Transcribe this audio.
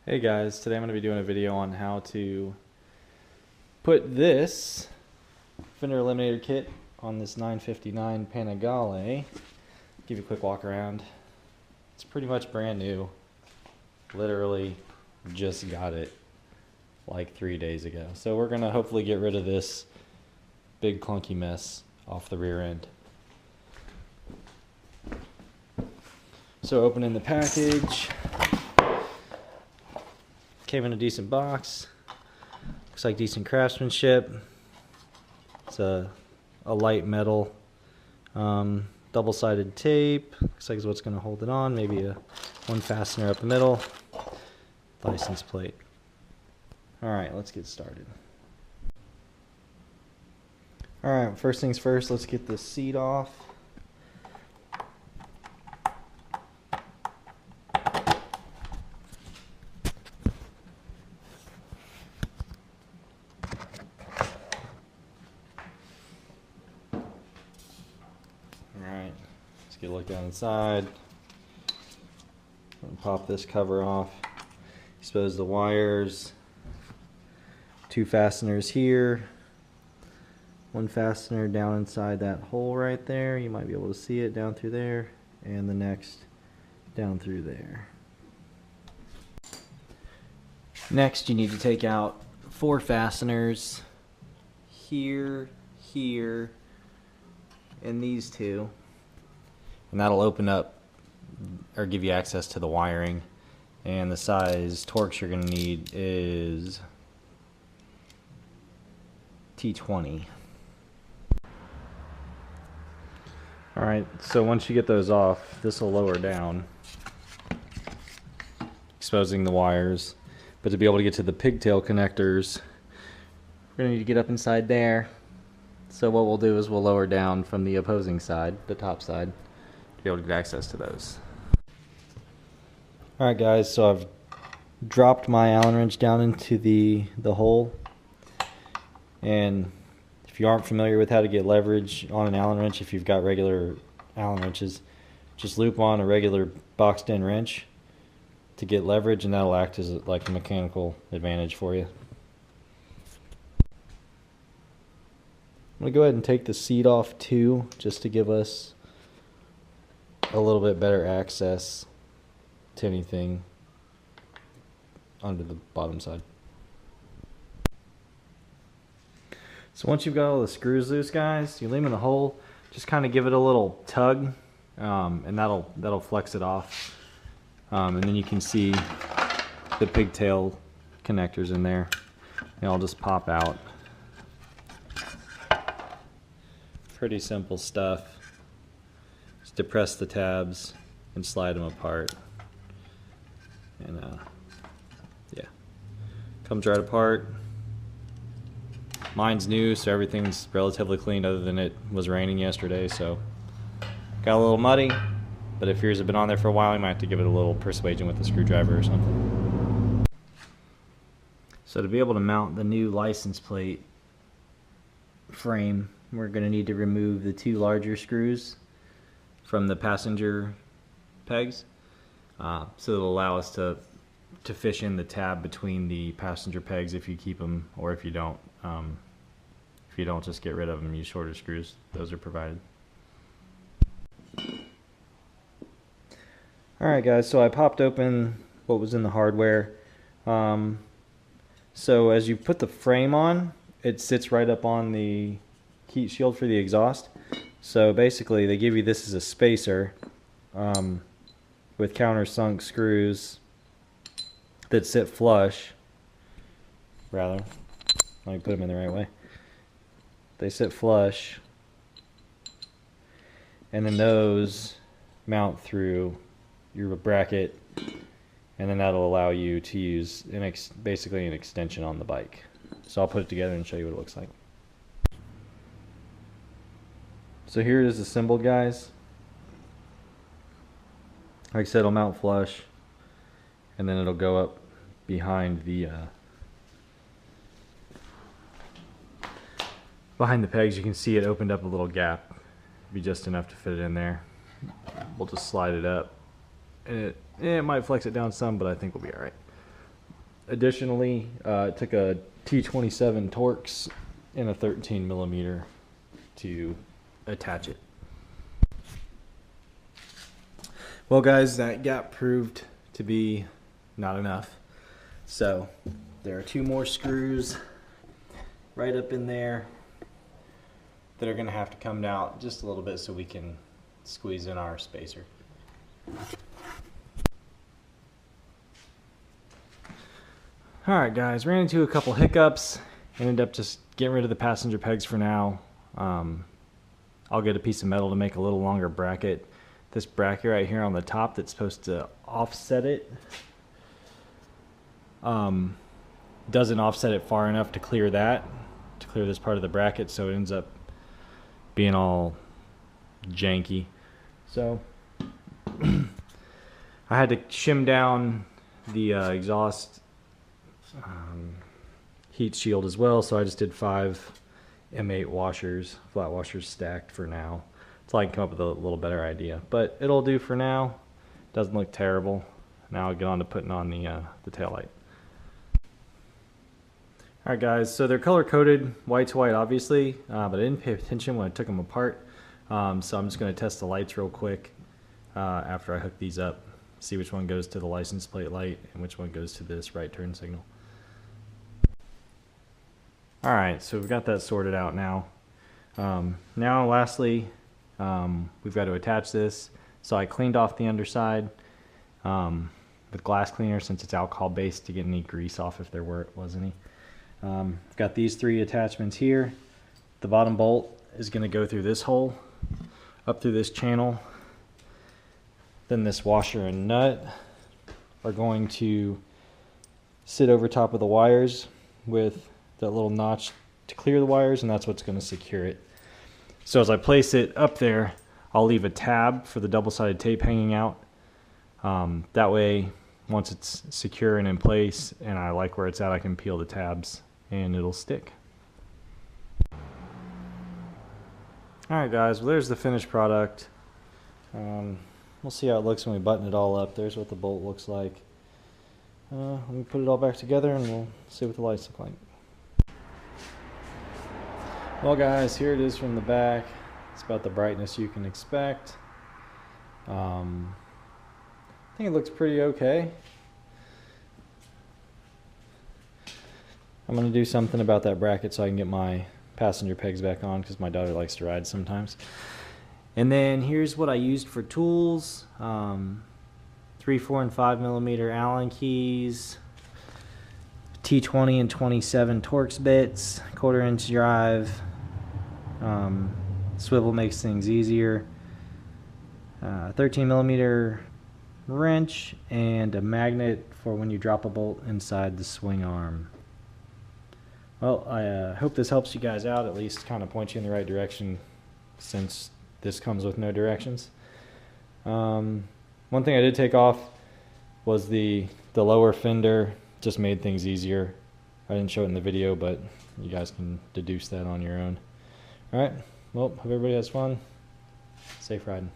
Hey guys, today I'm going to be doing a video on how to put this Fender Eliminator kit on this 959 Panigale. Give you a quick walk around. It's pretty much brand new. Literally just got it like 3 days ago. So we're going to hopefully get rid of this big clunky mess off the rear end. So opening the package. Came in a decent box. Looks like decent craftsmanship. It's a light metal double-sided tape. Looks like it's what's going to hold it on. Maybe one fastener up the middle. License plate. Alright, let's get started. Alright, first things first, let's get the seat off. Alright, let's get a look down inside. Pop this cover off. Expose the wires. 2 fasteners here. 1 fastener down inside that hole right there. You might be able to see it down through there. And the next down through there. Next, you need to take out 4 fasteners. Here, here, and these 2. And that'll open up or give you access to the wiring. And the size Torx you're going to need is T20. Alright, so once you get those off, this will lower down, exposing the wires. But to be able to get to the pigtail connectors, we're going to need to get up inside there. So what we'll do is we'll lower down from the opposing side, the top side, to be able to get access to those. Alright guys, so I've dropped my Allen wrench down into the hole. And if you aren't familiar with how to get leverage on an Allen wrench, if you've got regular Allen wrenches, just loop on a regular boxed in wrench to get leverage, and that'll act as like a mechanical advantage for you. I'm going to go ahead and take the seat off too, just to give us a little bit better access to anything under the bottom side. So once you've got all the screws loose, guys, you leave them in the hole, just kind of give it a little tug, and that'll flex it off. And then you can see the pigtail connectors in there. They all just pop out. Pretty simple stuff. Just depress the tabs and slide them apart. And yeah, comes right apart. Mine's new, so everything's relatively clean other than it was raining yesterday, so got a little muddy, but if yours have been on there for a while, you might have to give it a little persuasion with a screwdriver or something. So to be able to mount the new license plate frame, we're going to need to remove the 2 larger screws from the passenger pegs, so it'll allow us to fish in the tab between the passenger pegs if you keep them, or if you don't. If you don't, just get rid of them, use shorter screws. Those are provided. Alright guys, so I popped open what was in the hardware. So as you put the frame on, it sits right up on the heat shield for the exhaust. So basically they give you this as a spacer with countersunk screws that sit flush. Rather, let me put them in the right way. They sit flush, and then those mount through your bracket, and then that'll allow you to use basically an extension on the bike. So I'll put it together and show you what it looks like. So here it is assembled, guys. Like I said, it'll mount flush, and then it'll go up behind the pegs. You can see it opened up a little gap. Be just enough to fit it in there. We'll just slide it up, and it might flex it down some, but I think we'll be all right. additionally, it took a T27 Torx and a 13 millimeter to attach it. Well guys, that gap proved to be not enough. So there are 2 more screws right up in there that are going to have to come out just a little bit so we can squeeze in our spacer. Alright guys, ran into a couple hiccups. Ended up just getting rid of the passenger pegs for now. I'll get a piece of metal to make a little longer bracket. This bracket right here on the top that's supposed to offset it doesn't offset it far enough to clear this part of the bracket, so it ends up being all janky. So I had to shim down the exhaust heat shield as well, so I just did 5 M8 washers, flat washers stacked for now, so I can come up with a little better idea. But it'll do for now. Doesn't look terrible. Now I'll get on to putting on the taillight. Alright guys, so they're color coded white to white obviously, but I didn't pay attention when I took them apart. So I'm just going to test the lights real quick after I hook these up. See which one goes to the license plate light and which one goes to this right turn signal. Alright, so we've got that sorted out now. Now lastly, we've got to attach this. So I cleaned off the underside with glass cleaner since it's alcohol based to get any grease off if there was any. I've got these 3 attachments here. The bottom bolt is going to go through this hole, up through this channel. Then this washer and nut are going to sit over top of the wires with that little notch to clear the wires, and that's what's going to secure it. So as I place it up there, I'll leave a tab for the double-sided tape hanging out. That way, once it's secure and in place and I like where it's at, I can peel the tabs and it'll stick. Alright guys, well there's the finished product. We'll see how it looks when we button it all up. There's what the bolt looks like. Let me put it all back together and we'll see what the lights look like. Well guys, here it is from the back. It's about the brightness you can expect. I think it looks pretty okay. I'm going to do something about that bracket so I can get my passenger pegs back on because my daughter likes to ride sometimes. And then here's what I used for tools. 3, 4, and 5 millimeter Allen keys, T20 and 27 Torx bits, 1/4 inch drive, swivel makes things easier, 13 millimeter wrench, and a magnet for when you drop a bolt inside the swing arm. Well, I hope this helps you guys out, at least kind of point you in the right direction since this comes with no directions. One thing I did take off was the lower fender. Just made things easier. I didn't show it in the video, but you guys can deduce that on your own. Alright, well, hope everybody has fun. Safe riding.